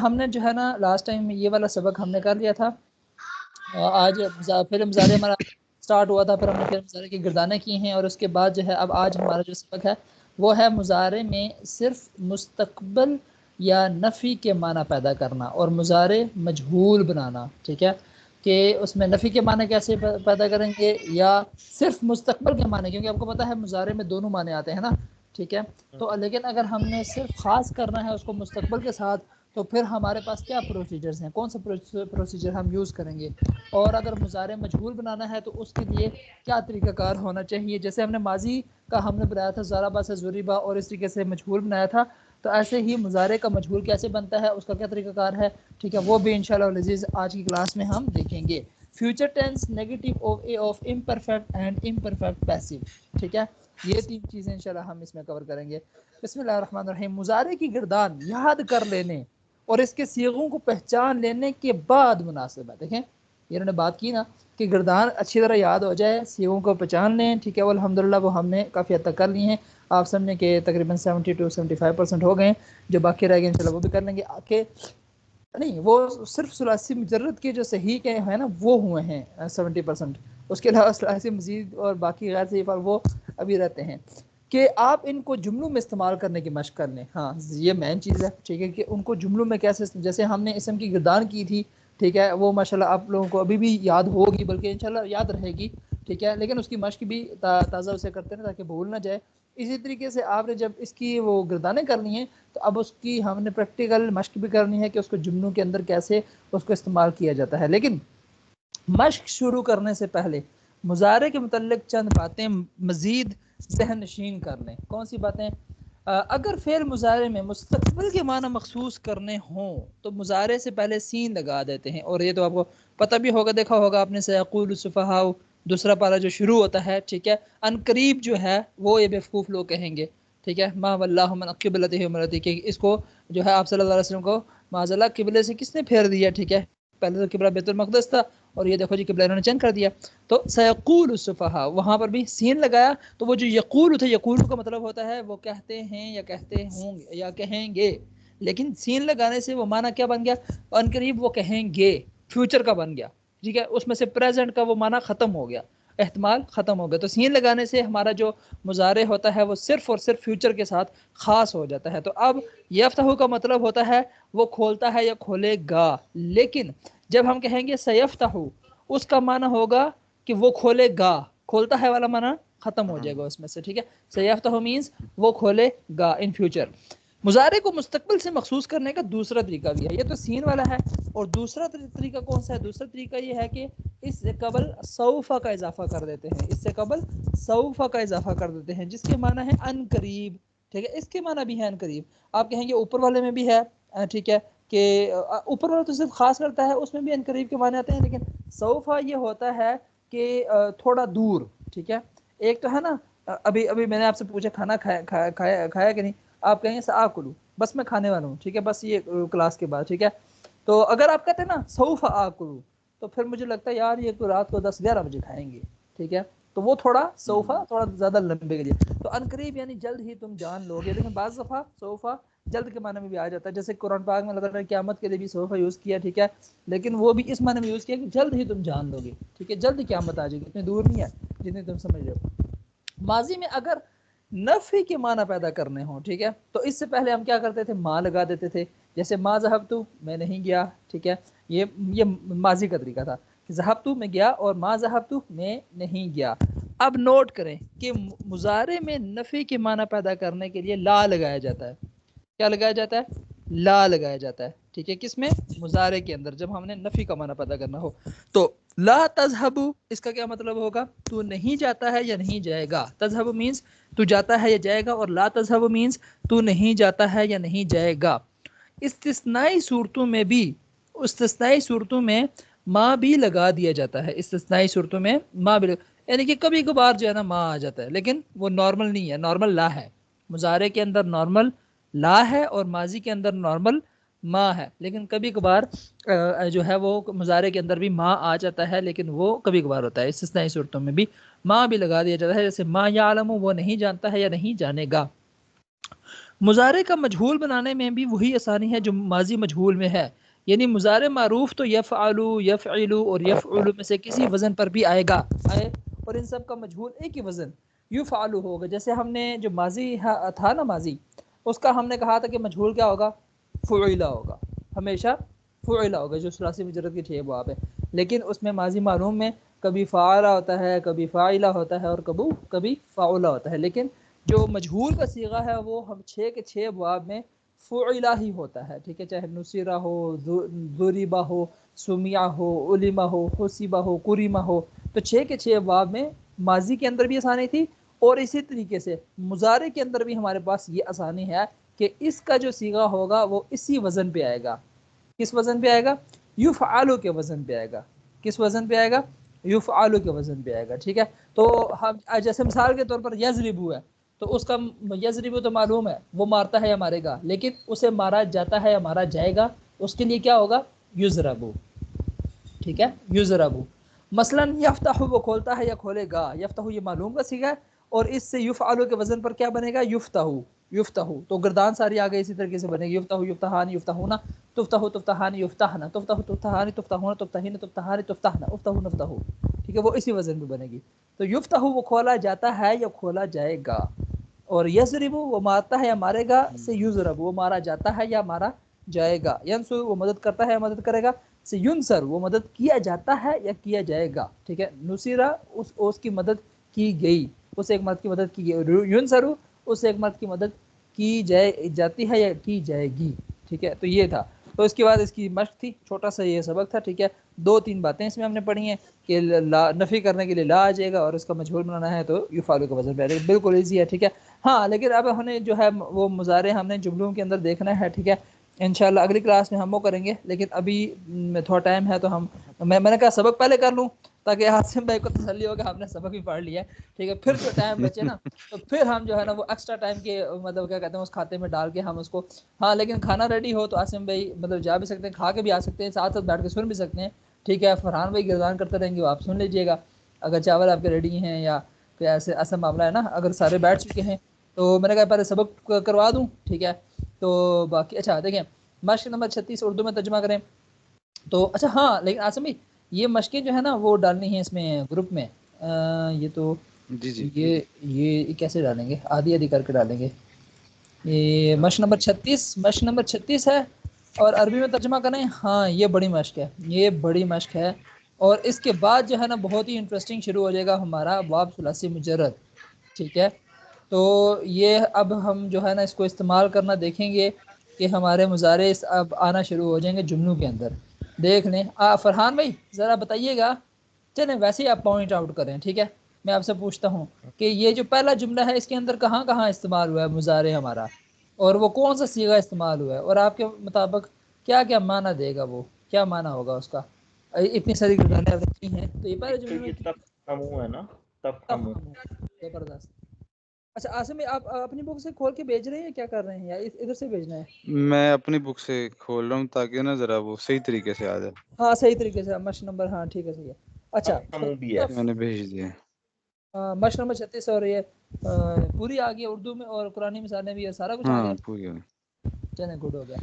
ہم نے جو ہے نا لاسٹ ٹائم یہ والا سبق ہم نے کر لیا تھا. آج پھر مظاہرے ہمارا سٹارٹ ہوا تھا, پھر ہم نے پھر مظاہرے کی گردانیں کی ہیں, اور اس کے بعد جو ہے اب آج ہمارا جو سبق ہے وہ ہے مظاہرے میں صرف مستقبل یا نفی کے معنی پیدا کرنا اور مظاہرے مجہول بنانا. ٹھیک ہے, کہ اس میں نفی کے معنی کیسے پیدا کریں گے یا صرف مستقبل کے معنی, کیونکہ آپ کو پتہ ہے مظاہرے میں دونوں معنی آتے ہیں نا. ٹھیک ہے, تو لیکن اگر ہم نے صرف خاص کرنا ہے اس کو مستقبل کے ساتھ, تو پھر ہمارے پاس کیا پروسیجرز ہیں, کون سا پروسیجر ہم یوز کریں گے. اور اگر مظاہرے مجہول بنانا ہے تو اس کے لیے کیا طریقہ کار ہونا چاہیے. جیسے ہم نے ماضی کا ہم نے بنایا تھا ضربہ سے ضریبہ, اور اس طریقے سے مجہول بنایا تھا, تو ایسے ہی مظاہرے کا مجہول کیسے بنتا ہے, اس کا کیا طریقہ کار ہے. ٹھیک ہے, وہ بھی انشاءاللہ العزیز آج کی کلاس میں ہم دیکھیں گے. Future tennis, negative of imperfect and imperfect passive. ٹھیک ہے, یہ تین چیزیں انشاءاللہ ہم اس میں کور کریں گے. بسم اللہ الرحمن الرحیم. مظاہرے کی گردان یاد کر لینے اور اس کے صیغوں کو پہچان لینے کے بعد مناسب ہے. دیکھیں یہ انہوں نے بات کی نا کہ گردان اچھی طرح یاد ہو جائے, صیغوں کو پہچان لیں. ٹھیک ہے, الحمدللہ وہ ہم نے کافی حد تک کر لی ہیں. آپ سمجھیں کہ تقریباً 70-75% ہو گئے, جو باقی رہ گئے انشاءاللہ وہ بھی کر لیں گے. کہ نہیں وہ صرف ثلاثی مجرد کے جو صحیح کے ہیں نا وہ ہوئے ہیں 70%, اس کے علاوہ ثلاثی مزید اور باقی غیر صحیح پر وہ ابھی رہتے ہیں. کہ آپ ان کو جملوں میں استعمال کرنے کی مشق کر لیں. ہاں یہ مین چیز ہے. ٹھیک ہے, کہ ان کو جملوں میں کیسے, جیسے ہم نے اسم کی گردان کی تھی, ٹھیک ہے, وہ ماشاءاللہ آپ لوگوں کو ابھی بھی یاد ہوگی, بلکہ انشاءاللہ یاد رہے گی. ٹھیک ہے, لیکن اس کی مشق بھی تازہ اسے کرتے ہیں تاکہ بھول نہ جائے. اسی طریقے سے آپ نے جب اس کی وہ گردانیں کرنی ہیں تو اب اس کی ہم نے پریکٹیکل مشق بھی کرنی ہے کہ اس کو جملوں کے اندر کیسے اس کو استعمال کیا جاتا ہے. لیکن مشق شروع کرنے سے پہلے مظاہرے کے متعلق چند باتیں مزید ذہن نشین کر لیں. کون سی باتیں؟ اگر فعل مظاہرے میں مستقبل کے معنی مخصوص کرنے ہوں تو مظاہرے سے پہلے سین لگا دیتے ہیں, اور یہ تو آپ کو پتہ بھی ہوگا, دیکھا ہوگا آپ نے, سیقول السفہاء دوسرا پارہ جو شروع ہوتا ہے. ٹھیک ہے, ان قریب جو ہے وہ یہ بیوقوف لوگ کہیں گے. ٹھیک ہے, ما واللہ من قبلتہ امرتہ, کہ اس کو جو ہے آپ صلی اللہ علیہ وسلم کو معاذ اللہ قبلے سے کس نے پھیر دیا. ٹھیک ہے, پہلے تو قبلہ بیت المقدس تھا, اور یہ دیکھو جی قبلہ انہوں نے چینج کر دیا. تو سیقول السفہاء وہاں پر بھی سین لگایا, تو وہ جو یقول تھا, یقول کا مطلب ہوتا ہے وہ کہتے ہیں یا کہتے ہوں گے یا کہیں گے, لیکن سین لگانے سے وہ معنی کیا بن گیا, ان قریب وہ کہیں گے, فیوچر کا بن گیا. ٹھیک ہے, اس میں سے پریزنٹ کا وہ معنی ختم ہو گیا, احتمال ختم ہو گیا. تو سین لگانے سے ہمارا جو مضارع ہوتا ہے وہ صرف اور صرف فیوچر کے ساتھ خاص ہو جاتا ہے. تو اب یفتح کا مطلب ہوتا ہے وہ کھولتا ہے یا کھولے گا, لیکن جب ہم کہیں گے سیفتح, اس کا معنی ہوگا کہ وہ کھولے گا, کھولتا ہے والا معنی ختم ہو جائے گا اس میں سے. ٹھیک ہے, سیفتح مینز وہ کھولے گا ان فیوچر. مضارع کو مستقبل سے مخصوص کرنے کا دوسرا طریقہ بھی ہے. یہ تو سین والا ہے, اور دوسرا طریقہ کون سا ہے؟ دوسرا طریقہ یہ ہے کہ اس سے قبل سوف کا اضافہ کر دیتے ہیں, اس سے قبل سوف کا اضافہ کر دیتے ہیں, جس کے معنی ہے ان قریب. ٹھیک ہے, اس کے معنی بھی ہے ان قریب. آپ کہیں گے اوپر والے میں بھی ہے, ٹھیک ہے, کہ اوپر والا تو صرف خاص کرتا ہے, اس میں بھی ان قریب کے معنی آتے ہیں, لیکن سوف یہ ہوتا ہے کہ تھوڑا دور. ٹھیک ہے, ایک تو ہے نا, ابھی میں نے آپ سے پوچھا کھانا کھایا کہ نہیں, آپ کہیں سآکلو, بس میں کھانے والا ہوں. ٹھیک ہے, بس یہ کلاس کے بعد. ٹھیک ہے, تو اگر آپ کہتے ہیں نا سوف آکلو, تو پھر مجھے لگتا ہے یار یہ تو رات کو 10-11 بجے کھائیں گے. ٹھیک ہے, تو وہ تھوڑا سوفا تھوڑا زیادہ لمبے کے لیے. تو ان قریب یعنی جلد ہی تم جان لو گے, لیکن بعض دفعہ سوفا جلد کے معنی میں بھی آ جاتا ہے, جیسے قرآن پاک میں اللہ تعالیٰ نے قیامت کے لیے بھی سوفا یوز کیا. ٹھیک ہے, لیکن وہ بھی اس معنی میں یوز کیا کہ جلد ہی تم جان لو گے. ٹھیک ہے, جلد قیامت آ جائے گی, اتنی دور نہیں ہے جتنی تم سمجھ رہے ہو. ماضی میں اگر نفی کے معنی پیدا کرنے ہوں, ٹھیک ہے, تو اس سے پہلے ہم کیا کرتے تھے, ماں لگا دیتے تھے. جیسے ما ذهبت, میں نہیں گیا. ٹھیک ہے, یہ ماضی کا طریقہ تھا کہ ذهبت میں گیا, اور ما ذهبت میں نہیں گیا. اب نوٹ کریں کہ مضارع میں نفی کے معنی پیدا کرنے کے لیے لا لگایا جاتا ہے. کیا لگایا جاتا ہے؟ لا لگایا جاتا ہے. ٹھیک ہے, کس میں؟ مضارع کے اندر, جب ہم نے نفی کا معنی پیدا کرنا ہو. تو لا تذهب, اس کا کیا مطلب ہوگا؟ تو نہیں جاتا ہے یا نہیں جائے گا. تذهب مینز تو جاتا ہے یا جائے گا, اور لا تذهب مینز تو نہیں جاتا ہے یا نہیں جائے گا. استثنائی صورتوں میں بھی, استثنائی صورتوں میں ما بھی لگا دیا جاتا ہے. استثنائی صورتوں میں ما بھی یعنی کہ کبھی کبھار جو ہے نا ما آ جاتا ہے, لیکن وہ نارمل نہیں ہے, نارمل لا ہے. مضارع کے اندر نارمل لا ہے اور ماضی کے اندر نارمل ما ہے, لیکن کبھی کبھار جو ہے وہ مضارع کے اندر بھی ما آ جاتا ہے, لیکن وہ کبھی کبھار ہوتا ہے. استثنائی صورتوں میں بھی ما بھی لگا دیا جاتا ہے, جیسے ما یعلم, وہ نہیں جانتا ہے یا نہیں جانے گا. مضارع کا مجہول بنانے میں بھی وہی آسانی ہے جو ماضی مجہول میں ہے، یعنی مضارع معروف تو یفعلو، یفعلو اور یفعلو میں سے کسی وزن پر بھی آئے گا، اور ان سب کا مجہول ایک ہی وزن یفعلو ہوگا۔ جیسے ہم نے جو ماضی تھا نا، ماضی، اس کا ہم نے کہا تھا کہ مجہول کیا ہوگا؟ فعلا ہوگا، ہمیشہ فعلا ہوگا، جو ثلاثی مجرد کی 6 ابواب ہے۔ لیکن اس میں ماضی معلوم میں کبھی فعلا ہوتا ہے، کبھی فاعلا ہوتا ہے، اور کبھی فعلا ہوتا ہے، لیکن جو مجہول کا صیغہ ہے وہ ہم 6 کے 6 ابواب میں فعلا ہی ہوتا ہے، ٹھیک ہے، چاہے نصیرہ ہو، ضربہ ہو، سمیع ہو، علمہ ہو، حسبہ ہو، قریمہ ہو، تو 6 کے 6 ابواب میں ماضی کے اندر بھی آسانی تھی، اور اسی طریقے سے مضارع کے اندر بھی ہمارے پاس یہ آسانی ہے کہ اس کا جو صیغہ ہوگا وہ اسی وزن پہ آئے گا۔ کس وزن پہ آئے گا؟ یفعلو کے وزن پہ آئے گا۔ کس وزن پہ آئے گا؟ یفعلو کے وزن پہ آئے گا، ٹھیک ہے۔ تو ہم جیسے مثال کے طور پر یضربو ہے، تو اس کا یضربو تو معلوم ہے، وہ مارتا ہے یا مارے گا، لیکن اسے مارا جاتا ہے یا مارا جائے گا، اس کے لیے کیا ہوگا؟ یضربو، ٹھیک ہے، یضربو۔ مثلا یفتح، وہ کھولتا ہے یا کھولے گا، یفتح یہ معلوم کا صیغہ ہے، اور اس سے یفعلو کے وزن پر کیا بنے گا؟ یفتح، یفتح، تو گردان ساری آگے اسی طریقے سے بنے گی، یفتح، یفتحان، یفتحون، تفتح، تفتحان، یفتحن، تفتح، تفتحان، تفتحون، تفتحین، تفتحان، تفتحن، افتح، نفتح، ٹھیک ہے، وہ اسی وزن پہ بنے گی۔ تو یفتح وہ کھولا جاتا ہے یا کھولا جائے گا، اور یضرب وہ مارتا ہے یا مارے گا، سے یضرب وہ مارا جاتا ہے یا مارا جائے گا، ینصر وہ مدد کرتا ہے یا مدد کرے گا، سے ینصر وہ مدد کیا جاتا ہے یا کیا جائے گا، ٹھیک ہے، نصیرہ اس کی مدد کی گئی، اس ایک مرد کی مدد کی گئی، ینصر اس ایک مرد کی مدد کی جاتی ہے یا کی جائے گی، ٹھیک ہے۔ تو یہ تھا، تو اس کے بعد اس کی مشق تھی، چھوٹا سا یہ سبق تھا، ٹھیک ہے۔ 2-3 باتیں اس میں ہم نے پڑھی ہیں کہ نفی کرنے کے لیے لا آ جائے گا، اور اس کا مجہول بنانا ہے تو یفعلو کا وزن پہ آ جائے گا، بالکل ایزی ہے، ٹھیک ہے۔ ہاں لیکن اب ہمیں جو ہے وہ مضارع ہم نے جملوں کے اندر دیکھنا ہے، ٹھیک ہے، انشاءاللہ اگلی کلاس میں ہم وہ کریں گے، لیکن ابھی تھوڑا ٹائم ہے تو میں نے کہا سبق پہلے کر لوں تاکہ عاصم بھائی کو تسلی ہو کہ ہم نے سبق بھی پڑھ لیا ہے، ٹھیک ہے، پھر جو ٹائم بچے نا تو پھر ہم جو ہے نا وہ ایکسٹرا ٹائم کے مطلب کیا کہتے ہیں اس کھاتے میں ڈال کے ہم اس کو، ہاں لیکن کھانا ریڈی ہو تو عاصم بھائی مطلب جا بھی سکتے ہیں، کھا کے بھی آ سکتے ہیں، ساتھ ساتھ بیٹھ کے سن بھی سکتے ہیں، ٹھیک ہے۔ فرحان بھائی گردان کرتے رہیں گے، وہ آپ سن لیجئے گا، اگر چاول آپ کے ریڈی ہیں یا کوئی ایسا معاملہ ہے نا، اگر سارے بیٹھ چکے ہیں تو میں نے کہا پہلے سبق کروا دوں، ٹھیک ہے۔ تو باقی اچھا دیکھیں، مشق نمبر 36 اردو میں ترجمہ کریں تو، اچھا ہاں لیکن عاصم بھائی یہ مشقیں جو ہے نا وہ ڈالنی ہیں اس میں گروپ میں، یہ تو جی یہ کیسے ڈالیں گے؟ آدھی آدھی کر کے ڈالیں گے۔ یہ مشق نمبر 36 ہے، اور عربی میں ترجمہ کریں، ہاں یہ بڑی مشق ہے، یہ بڑی مشق ہے، اور اس کے بعد جو ہے نا بہت ہی انٹرسٹنگ شروع ہو جائے گا ہمارا ابواب ثلاثی مجرد، ٹھیک ہے۔ تو یہ اب ہم جو ہے نا اس کو استعمال کرنا دیکھیں گے کہ ہمارے مضارع اب آنا شروع ہو جائیں گے جملوں کے اندر، دیکھ لیں۔ فرحان بھائی ذرا بتائیے گا، چلیں ویسے ہی آپ پوائنٹ آؤٹ کریں، ٹھیک ہے، میں آپ سے پوچھتا ہوں کہ یہ جو پہلا جملہ ہے اس کے اندر کہاں کہاں استعمال ہوا ہے مضارع ہمارا، اور وہ کون سا صیغہ استعمال ہوا ہے، اور آپ کے مطابق کیا کیا معنی دے گا، وہ کیا معنی ہوگا اس کا؟ اتنی ساری گردانیں رکھی ہیں تو یہ پہلے ایک تو جملے میں یہ تفہمو ہے نا، تفہمو۔ تفہمو، زبردست۔ اچھا عاصم بھائی آپ اپنی بک سے کھول کے بھیج رہے ہیں یا کیا کر رہے ہیں، یا ادھر سے بھیجنا ہے؟ میں اپنی بک سے کھول رہا ہوں تاکہ نا ذرا وہ صحیح طریقے سے آ جائے۔ ہاں صحیح طریقے سے مشق نمبر، ہاں ٹھیک ہے، صحیح ہے۔ اچھا تفہمو بھی ہے، میں نے بھیج دیا۔ مشق نمبر 36 اور یہ پوری آ گئی اردو میں، اور قرآنی مثالیں بھی ہے، سارا کچھ آ ہاں گیا، پوری ہو گئی۔ چلیں گڈ ہو گیا۔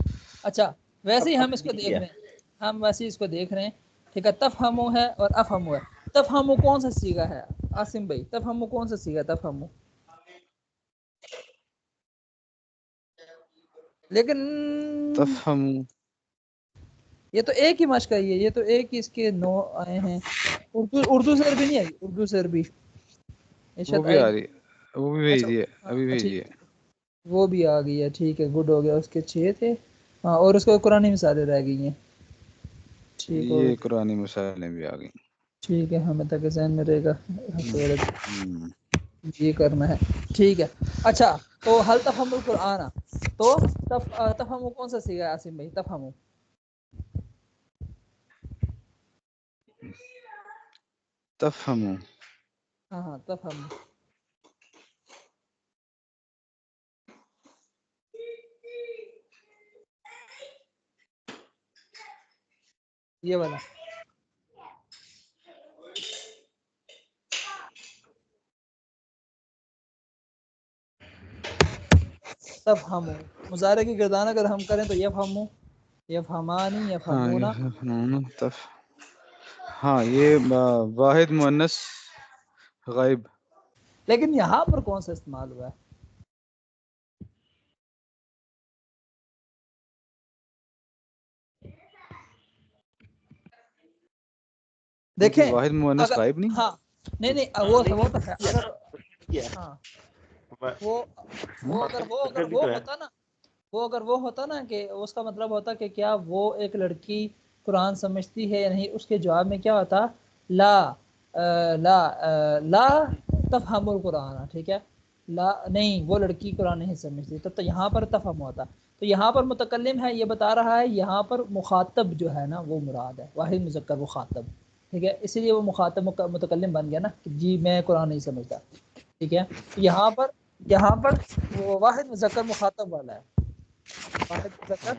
اچھا ویسے ہی ہم اس کو دیکھ رہے ہیں، ہم ویسے ہی اس کو دیکھ رہے ہیں، ٹھیک ہے۔ تفہمو ہے اور افہمو ہے، تفہمو کون سا صیغہ ہے عاصم بھائی؟ تفہمو کون سا صیغہ ہے؟ تفہمو، لیکن تفہمو یہ تو ایک ہی مشق ہے، یہ تو ایک ہی اس کے 9 آئے ہیں، اردو سے عربی نہیں آئی، اردو سے عربی یہ وہ شاید بھی آئے آ گی۔ رہی ہے، وہ بھی اچھا بھیج دی ہے، ابھی ہاں بھیجی ٹھیک ہے۔ ہے، وہ بھی آ گئی ہے، ٹھیک ہے گڈ ہو گیا، اس کے 6 تھے، ہاں، اور اس کو قرآنی مثالیں رہ گئی ہیں، ٹھیک ہو یہ گیا، قرآنی مسائلیں بھی آ گئیں۔ ٹھیک ہے، ہمیں تک ذہن میں رہے گا ہوں۔ یہ کرنا ہے، ٹھیک ہے۔ اچھا تو حل تفہم القرآن، تو تفہمو کون سا صیغہ ہے عاصم بھائی؟ تفہمو تفہمو ہاں ہاں تفہمو، یہ والا تفہمو، مضارع کی گردان اگر ہم کریں تو یفہمو، یفہمانی، ہاں یفہمونا. ہاں یہ واحد مؤنث غائب. لیکن یہاں پر کون سا استعمال ہوا ہے؟ دیکھیں واحد مؤنث اگر غائب نہیں. ہاں نہیں وہ تو ہے اگر ہاں وہ اگر وہ ہوتا نا، اگر وہ ہوتا نا کہ اس کا مطلب ہوتا کہ کیا وہ ایک لڑکی قرآن سمجھتی ہے یا نہیں، اس کے جواب میں کیا ہوتا؟ لا لا تفہم القرآن. ٹھیک ہے، لا نہیں وہ لڑکی قرآن نہیں سمجھتی، تو یہاں پر تفہم ہوتا. تو یہاں پر متکلم ہے یہ بتا رہا ہے یہاں پر مخاطب جو ہے نا وہ مراد ہے، واحد مذکر مخاطب. ٹھیک ہے، اسی لیے وہ مخاطب متکلم بن گیا نا کہ جی میں قرآن نہیں سمجھتا. ٹھیک ہے، یہاں پر وہ واحد مذکر مخاطب والا ہے، واحد مذکر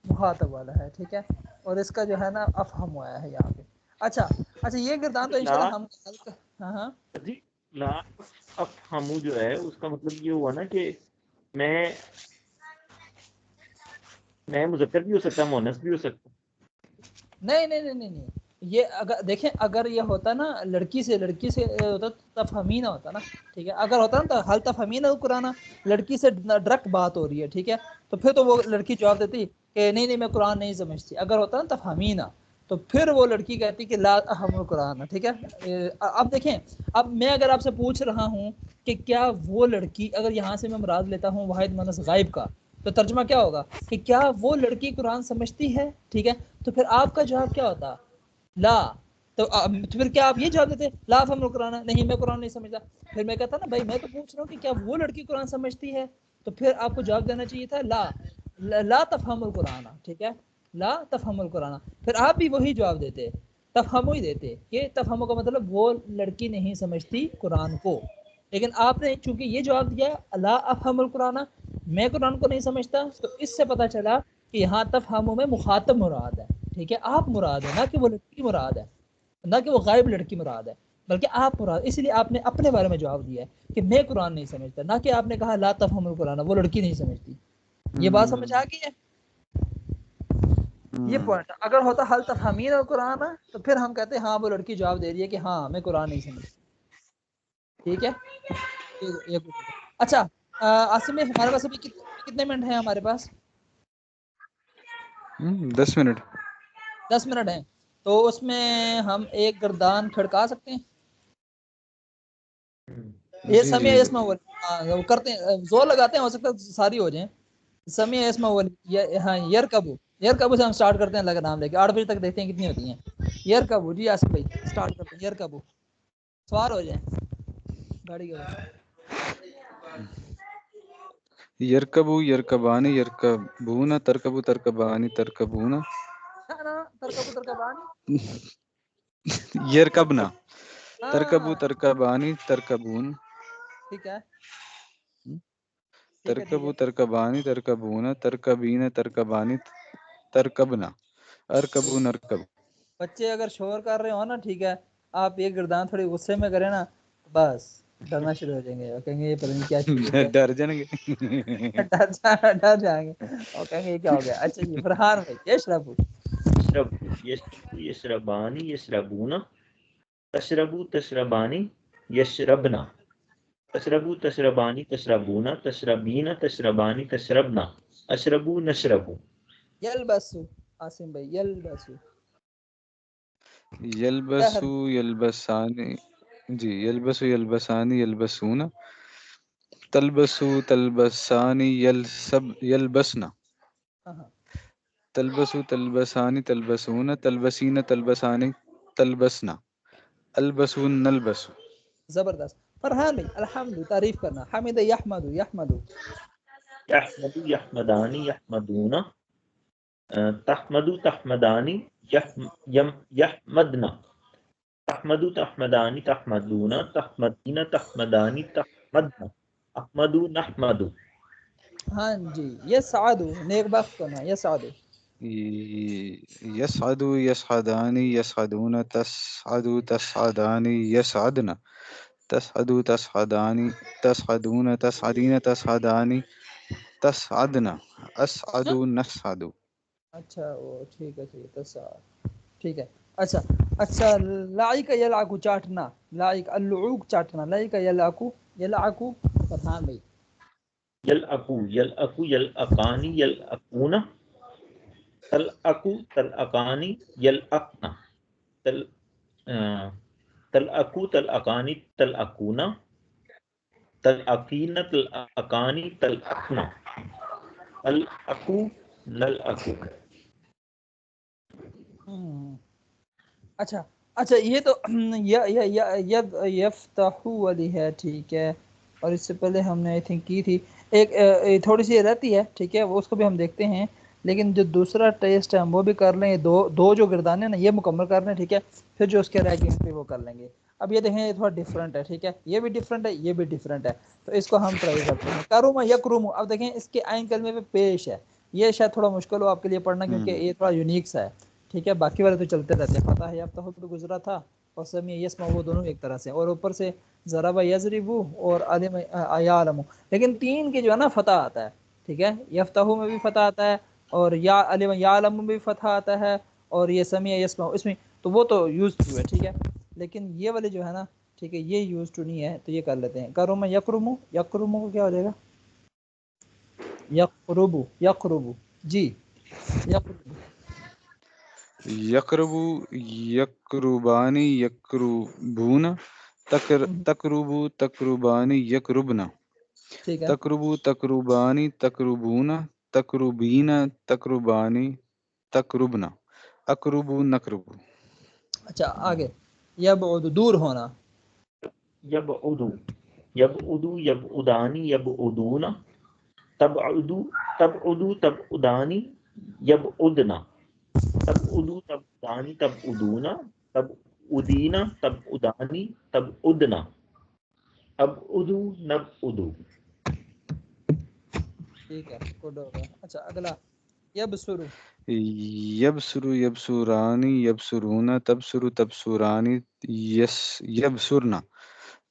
مخاطب والا ہے. ٹھیک ہے، اور اس کا جو ہے نا افہم ہوا ہے یہاں پہ. اچھا یہ گردان تو انشاءاللہ ہم ہاں جی لا افہمو جو ہے اس کا مطلب یہ ہوا نا کہ میں مذکر بھی ہو سکتا ہے مؤنث بھی ہو سکتا. نہیں یہ اگر دیکھیں اگر یہ ہوتا نا لڑکی سے ہوتا تفہمین ہوتا نا. ٹھیک ہے، اگر ہوتا نا تو حل تفہمین قرآن، لڑکی سے ڈائریکٹ بات ہو رہی ہے. ٹھیک ہے، تو پھر تو وہ لڑکی جواب دیتی کہ نہیں میں قرآن نہیں سمجھتی. اگر ہوتا نا تفہمین تو پھر وہ لڑکی کہتی کہ لا احم القرآن. ٹھیک ہے، اب دیکھیں اب میں اگر آپ سے پوچھ رہا ہوں کہ کیا وہ لڑکی، اگر یہاں سے میں مراد لیتا ہوں واحد مؤنث غائب کا، تو ترجمہ کیا ہوگا کہ کیا وہ لڑکی قرآن سمجھتی ہے. ٹھیک ہے، تو پھر آپ کا جواب کیا ہوتا؟ لا. تو پھر کیا آپ یہ جواب دیتے لا افہم القرآن، نہیں میں قرآن نہیں سمجھتا. پھر میں کہتا نا بھائی میں تو پوچھ رہا ہوں کہ کیا وہ لڑکی قرآن سمجھتی ہے، تو پھر آپ کو جواب دینا چاہیے تھا لا تفہم القرآن. ٹھیک ہے، لا تفہم القرآن. پھر آپ بھی وہی جواب دیتے، تفہمو ہی دیتے کہ تفہمو کا مطلب وہ لڑکی نہیں سمجھتی قرآن کو. لیکن آپ نے چونکہ یہ جواب دیا لا افہم القرآن، میں قرآن کو نہیں سمجھتا، تو اس سے پتہ چلا کہ یہاں تفہمو میں مخاطب مراد ہے. ٹھیک ہے، آپ مراد ہے، نہ کہ وہ لڑکی مراد ہے، نہ کہ وہ غائب لڑکی مراد ہے، بلکہ آپ مراد. اس لیے آپ نے اپنے بارے میں جواب دیا ہے کہ میں قرآن نہیں سمجھتا، نہ کہ آپ نے کہا لا تفہم القرآن وہ لڑکی نہیں سمجھتی. یہ بات سمجھ آ گئی ہے؟ یہ پوائنٹ اگر ہوتا حل تفہمین القرآن تو پھر ہم کہتے ہیں ہاں وہ لڑکی جواب دے رہی ہے کہ ہاں میں قرآن نہیں سمجھتی. ٹھیک ہے، اچھا عاصم میں ہمارے پاس ابھی کتنے منٹ ہیں؟ ہمارے پاس 10 منٹ. 10 منٹ ہیں، تو اس میں ہم ایک گردان کھڑکا سکتے ہیں. یہ جی سمیع جی اسما وہ کرتے ہیں، زور لگاتے ہیں، ہو سکتا ہے ساری ہو جائیں. سمیع اسما ہاں یرکبو سے ہم سٹارٹ کرتے ہیں اللہ کا نام لے کے. 8 بجے تک دیکھتے ہیں کتنی ہوتی ہیں. یرکبو، جی آصف بھائی سٹارٹ کرتے ہیں. یرکبو سوار ہو جائیں گاڑی کے اوپر. یرکبو یرکبانی یرکبون ترکبو ترکبانی ترکبون ترکبو ترکبانی یرکبنا ترکبو ہاں ترکبانی ترکبون ٹھیک ہے ترکبو ترکبانی ترکبون ترکبین ترکبانی ترکبنا ارکبو نرکب. بچے اگر شور کر رہے ہو نا، ٹھیک ہے، آپ یہ گردان تھوڑی غصے میں کریں نا، بس ڈرنا شروع ہو جائیں گے اور کہیں گے یہ پتہ نہیں کیا چیز ہے. ڈر جائیں گے. ڈر جائیں گے اور کہیں گے یہ کیا ہو گیا. اچھا جی فرحان بھائی یشربو. یشربانی یشربون تشربو تشربانی یشربنا تشربو تشربانی تشربون تشربین تشربانی تشربنا اشربو نشربو. یلبسو عاصم بھائی یلبسو. یلبسو یلبسانی، جی یلبسو یلبسانی یلبسون تلبسو تلبسانی یلبسنا تلبسو تلبسانی تلبسون تلبسین تلبسانی تلبسنا البسو نلبسو. زبردست. فرحان بھائی الحمد تعریف کرنا. حمد یحمد یحمد. یحمدو یحمدانی یحمدون تحمدو تحمدانی یحمدنا تحمدو تحمدانی تحمدون تحمدین تحمدانی تحمدنا احمدو نحمدو. ہاں جی یسعدو نیک بخت ہونا. یسعدو یسعدو یسعدانی یسعدون تسعدو تسعدانی یسعدنا تسعدو تسعدانی تسعدون تسعدین تسعدانی تسعدنا اسعد نسعد. اچھا وہ ٹھیک ہے ٹھیک ہے. اچھا اچھا لائک یلعق چاٹنا، لائک اللعوق چاٹنا، لائک یلعق یلعق فرحان بھائی. یلعقو یلعقو یلعقانی یلعقون، تلعقو تلعقانی یلعقنا، تلعقو تلعقانی تلعقون، تلعقین تلعقانی تلعقنا، العقو نلعقو. اچھا اچھا یہ تو ید یفتحو والی ہے ٹھیک ہے، اور اس سے پہلے ہم نے آئی تھنک کی تھی ایک تھوڑی سی رہتی ہے ٹھیک ہے، وہ اس کو بھی ہم دیکھتے ہیں، لیکن جو دوسرا ٹیسٹ ہے ہم وہ بھی کر لیں. دو جو گردانے ہیں نا یہ مکمل کر لیں ٹھیک ہے، پھر جو اس کے رہ گئے پھر وہ کر لیں گے. اب یہ دیکھیں یہ تھوڑا ڈفرینٹ ہے ٹھیک ہے، یہ بھی ڈفرینٹ ہے یہ بھی ڈفرینٹ ہے، تو اس کو ہم ٹرائی کرتے ہیں. کرم یکرم، اب دیکھیں اس کے عین کلمے پہ پیش ہے، یہ شاید تھوڑا مشکل ہو آپ کے لیے پڑھنا کیونکہ یہ تھوڑا یونیک سا ہے ٹھیک ہے، باقی والے تو چلتے رہتے ہیں. پتہ ہے اب تو حکم گزرا تھا اور سمیع یسمع وہ دونوں ایک طرح سے، اور اوپر سے ضرب یضرب اور علم یعلم، لیکن تین کے جو ہے نا فتح آتا ہے ٹھیک ہے، یفتح میں بھی فتح آتا ہے اور یا علم یعلم میں بھی فتح آتا ہے اور یہ سمیع یسمع اس میں، تو وہ تو یوز ٹو ہے ٹھیک ہے، لیکن یہ والے جو ہے نا ٹھیک ہے یہ یوز ٹو نہیں ہے، تو یہ کر لیتے ہیں. کرم یکرم، یکرم کو کیا ہو جائے گا؟ یقرب یقرب جی یقرب. یقرب یقربانی یقربون، تقرب تقربانی یقربنا، ٹھیک ہے تقرب تقربانی تقربون، تقربین تقربانی تقربنا، اقرب نقرب. اچھا آگے یبعد دور ہونا، یبعدو یبعدو یبعدانی یبعدون، تبعدو تبعدو تبعدانی یبعدنا، تبعدو تبعدانی تبعدون، تبعدین تبعدانی تبعدنا، ابعدو نبعدو. ٹھیک ہے گڈ ہو گیا. اچھا اگلا یبسر، یبسر یبسرانی یبسرون، تبصر تبصرانی یبصرنا،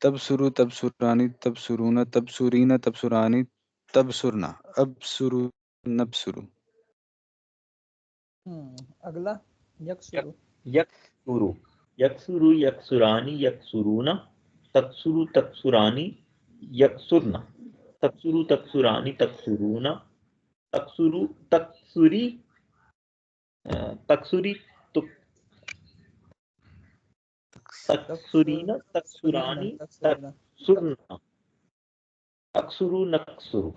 تبصر تبصرانی تبصرون، تبصرین تبصرانی تبصرنا، ابصر نبصر. اگلا یکسر، یکسرو یکسرو یکسرانی یکسرون، تکسرو تکسرانی یکسرنا، تکسرو تکسرانی تکسرون، تکسرو تکسری تکسری تکسرین تکسرانی تکسرنا، تکسرو نکسرو.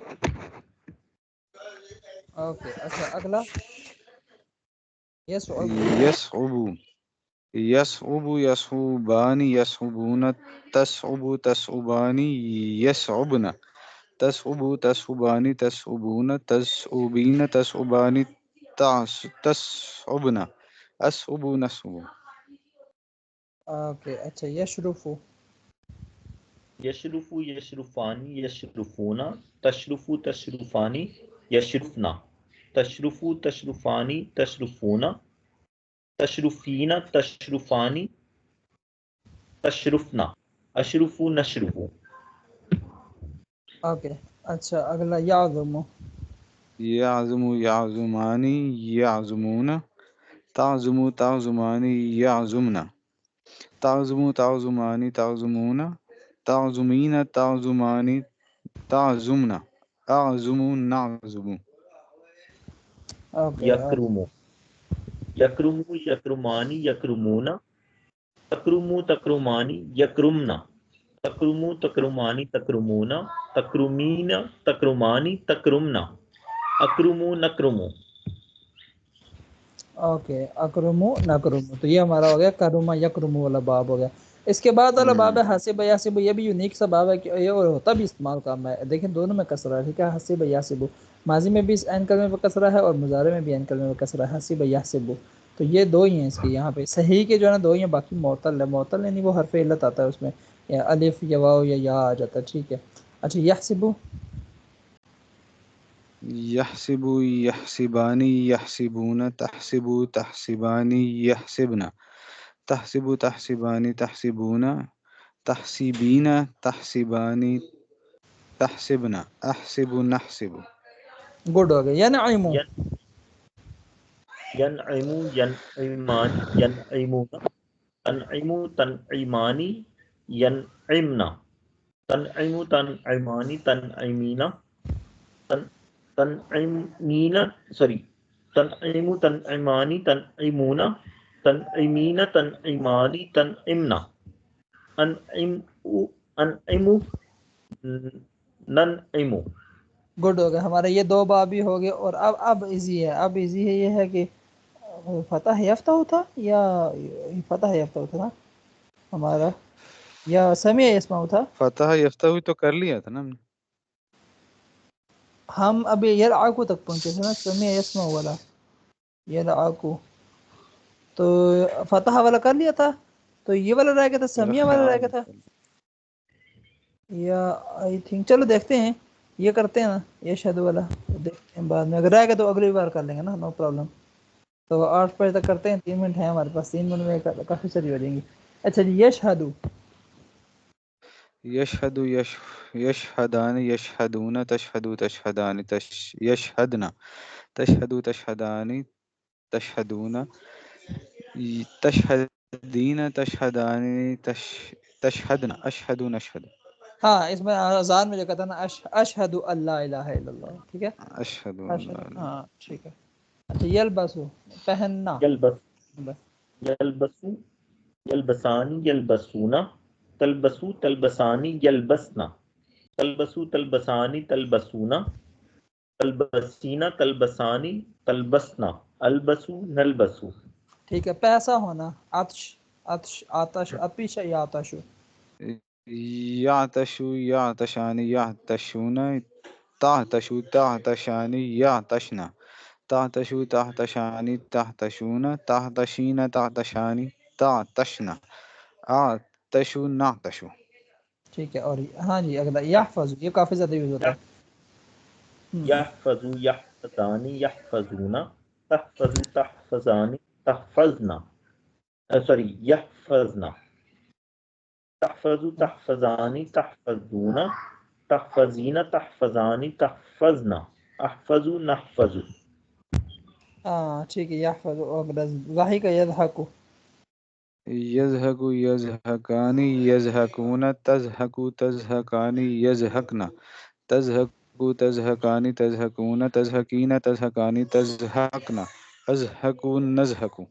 اوکے. اچھا اگلا یصعب، یصعب یصعب یصعبانی یصعبون، تصعب تصعبانی یصعبنا، تصعب تصعبانی تصعبون، تصعبین تصعبانی تصعبنا، اصعب نصعب. اوکے. اچھا یشرفو، یشرفو یشرفانی یشرفون، تشرفو تشرفانی یشرفنا، تشرفو تشرفانی تشرفون، تشرفین تشرفانی تشرفنا، اشرفو نشرفو. اوکے. اچھا اگلا یعظم، یعظم یعظمانی یعظمون، تعظم تعظمانی یعظمنا، تعظم تعظمانی تعظمون، تعظمین تعظمانی تعظمنا، اعظم نعظم. اوکے یکرمو یکرمو یکرمانی یکرمون، تکرمو تکرمانی یکرمنا، تکرمو تکرمانی تکرمون، تکرمین تکرمانی تکرمنا، اکرمو نکرمو. اوکے. اکرمو نکرمو، تو یہ ہمارا ہو گیا کرما یکرمو والا باب ہو گیا. اس کے بعد والا باب ہے حسب یحسب، یہ بھی یونیک سا باب ہے کہ یہ ہوتا بھی استعمال کام ہے. دیکھیں دونوں میں کسرہ ہے ٹھیک ہے، حسب یحسب، ماضی میں بھی اس عین کلمے پہ کسرہ ہے اور مضارع میں بھی عین کلمے پہ کسرہ ہے، حسب یحسب. تو یہ دو ہی ہیں اس کے یہاں پہ صحیح کے جو ہے نا دو ہی ہیں، باقی معطل ہے. معطل یعنی وہ حرف علت آتا ہے اس میں، یا الف یا واو یا یا آ جاتا ہے ٹھیک ہے. اچھا یحسب، یحسب یحسبانی یحسبون، تحسب تحسبانی یحسبنا، تحسب تحسبانی تحسبون، تحسبین تحسبانی تحسبنا، احسب نحسب. گڈ ہو گیا. ینعمو ینعمو ینعمان ینعمون تنعمو تنعمانی ینعمنا تنعمو تنعمانی تنعمینا تنعمینا تنعمو تنعمانی تنعمونا تنعمینا تنعمانی تنعمنا انعمو ننعمو. گڈ ہو گیا. ہمارا یہ دو باب بھی ہو گئے. اور اب ایزی ہے. اب ایزی ہے یہ ہے کہ فتح یافتہ تھا یا فتح یافتہ تھا ہمارا یا سمیع یسمع تھا. فتح یفتح ہوئی تو کر لیا تھا نا ہم نے. ہم ابھی یلعقو تک پہنچے تھے نا. سمیع یسمع والا یلعقو تو فتح والا کر لیا تھا. تو یہ والا رہ گیا تھا, سمیع والا رہ گیا تھا. یا آئی تھنک چلو دیکھتے ہیں یہ کرتے ہیں نا یشہد والا, دیکھتے ہیں بعد میں اگر رہ گیا تو اگلی بار کر لیں گے نا, نو پرابلم. تو 8 بجے تک کرتے ہیں. 3 منٹ ہیں ہمارے پاس. 3 منٹ میں کافی ساری ہو جائیں گی. اچھا جی, یشہدو یشہد یشہدان یشہدون تشہدو تشہدان یشہدنا تشہدو تشہدانی تشہدون تشہدین تشہدانی تشہدنا اشہدو نشہد. ہاں اس میں اذان میں جو کہتا نا اشہد اللہ الہ الا اللہ. ٹھیک ہے اشہد اشہد, ہاں ٹھیک ہے. اچھا یلبسو پہننا. یلبسو یلبسانی یلبسونا تلبسو تلبسانی یلبسنا تلبسو تلبسانی تلبسونا تلبسینا تلبسانی تلبسنا البسو نلبسو. ٹھیک ہے. پیسہ ہونا عطش عطش آتش اپیش یا آتشو. یعتشو یعتشانی یعتشون تعتشو تعتشانی یعتشنا تعتشو تعتشانی تعتشون تعتشین تعتشانی تعتشنا آتشو نعتشو. ٹھیک ہے. اور ہاں جی اگلا یحفظ, یہ کافی زیادہ یوز ہوتا ہے. یحفظو یحفظانی یحفظونا تحفظو تحفظانی تحفظنا یحفظنا تحفظو تحفظانی تحفظونا تحفظین تحفظانی تحفظنا احفظو نحفظو. ہاں ٹھیک ہے. یحفظ. اگلا ضاحک یضحک یضحک یضحکانی یضحکون تضحکو تضحکانی یضحکنا تضحکو تضحکانی تضحکون تضحکین تضحکانی تضحکنا اضحکو نضحکو.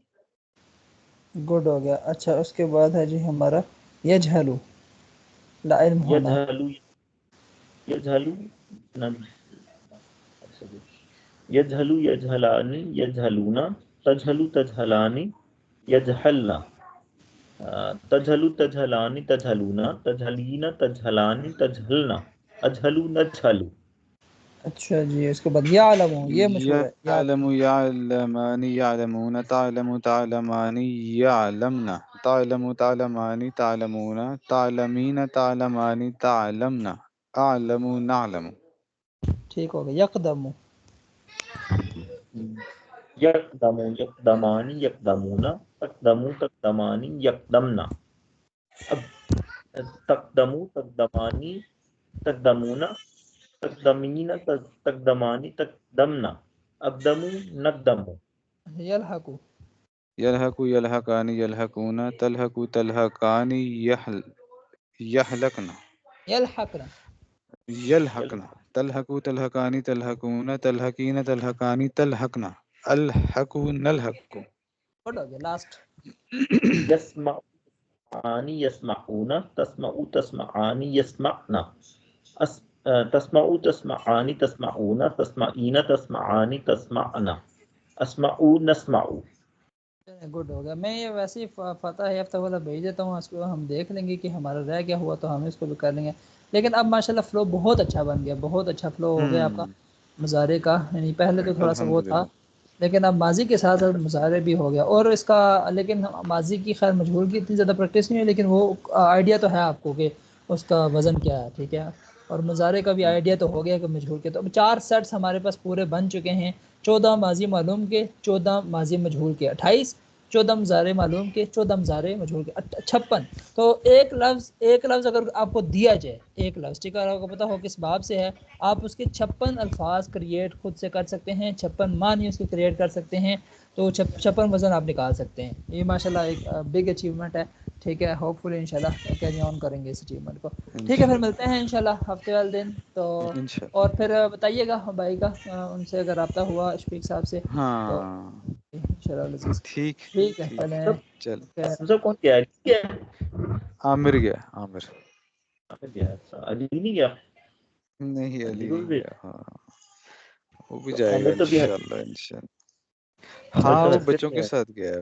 گڈ ہو گیا. اچھا اس کے بعد ہے جی ہمارا یجہلو لا علم ہونا. یجہلو یجہلو یجہلانی یجہلونا تجہلو تجہلانی یجہلنا تجہلو تجہلانی تجہلونا تجہلینا تجہلانی تجہلنا اجہلو نجہلو. اچھا جی اس کے بعد یعلمو, یہ مشہور ہے. یعلم یعلمانی یعلمون تعلم تعلمانی یعلمنا تعلم تعلمانی تعلمون تعلمین تعلمانی تعلمنا اعلم نعلم. ٹھیک ہو گیا. یقدمو یقدمو یقدمانی یقدمونا تقدمو تقدمانی یقدمنا تقدمو تقدمانی تقدمونا تقدمین تقدمانی تقدمنا اقدمو نقدمو. یلحقو یلحقو یلحقانی یلحقون تلحقو تلحقانی یحلقنا یلحقنا یلحقنا تلحقو تلحقانی تلحقون تلحقین تلحقانی تلحقنا الحقو نلحقو. گڈ ہو گیا. لاسٹ یسمعانی یسمعونا تسمعو تسمعانی یسمعنا تسمعو تسمعانی تسمعونا تسمعین تسمعانی تسمعنا اسمعو نسمعو. گڈ ہو گیا. میں یہ ویسے ہی فتح یافتہ والا بھیج دیتا ہوں. اس کو ہم دیکھ لیں گے کہ ہمارا رہ گیا ہوا تو ہم اس کو بھی کر لیں گے. لیکن اب ماشاءاللہ فلو بہت اچھا بن گیا. بہت اچھا فلو ہو گیا آپ کا مضارع کا. یعنی پہلے تو تھوڑا سا وہ تھا لیکن اب ماضی کے ساتھ ساتھ مضارع بھی ہو گیا. اور اس کا لیکن ماضی کی خیر مجہول کی اتنی زیادہ پریکٹس نہیں ہے لیکن وہ آئیڈیا تو ہے آپ کو کہ اس کا وزن کیا ہے. ٹھیک ہے. اور مضارع کا بھی آئیڈیا تو ہو گیا کہ مجہول کے. تو اب 4 سیٹس ہمارے پاس پورے بن چکے ہیں. 14 ماضی معلوم کے, 14 ماضی مجہول کے, 28 14 مظاہرے معلوم کے 14 مظاہرے مجہول کے 56. تو ایک لفظ اگر آپ کو دیا جائے، ایک لفظ ٹھیک ہے، اگر آپ کو پتا ہو کس باب سے ہے، آپ اس کے 56 الفاظ کریٹ خود سے کر سکتے ہیں، 56 معنی اس کے کریٹ کر سکتے ہیں، تو 56 وزن آپ نکال سکتے ہیں. یہ ماشاءاللہ ایک بگ اچیومنٹ ہے. ٹھیک ہے، ہوپ فلی انشاءاللہ کیری آن کریں گے اس اچیومنٹ کو. ٹھیک ہے، پھر ملتے ہیں انشاءاللہ ہفتے والے دن. تو اور پھر بتائیے گا بھائی کا ان سے اگر رابطہ ہوا شفیق صاحب سے تو ہاں انشاءاللہ. ٹھیک ٹھیک ہے پہلے چل. حمزہ کون گیا؟ علی گیا؟ عامر گیا. عامر علی نہیں گیا؟ نہیں، علی کو نہیں بھی گیا. ہاں وہ بھی جائے گا عامر تو بھی انشاءاللہ. عامر ہاں تو وہ حج سے بچوں کے گیا. ساتھ گیا ہے.